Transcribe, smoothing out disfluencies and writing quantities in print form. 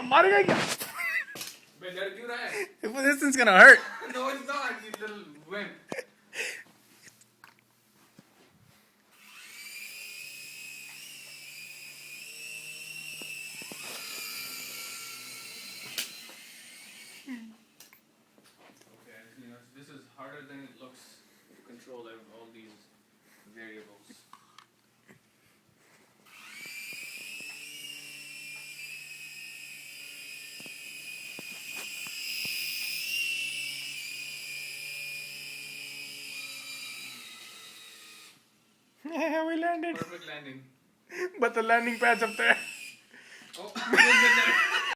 मारेगा क्या? बे डर क्यों रहा है? This thing's gonna hurt. No, it's not, you little wimp. Okay, this is harder than it looks to control all these variables. Yeah, we landed. Perfect landing. But the landing pad's up there. Oh,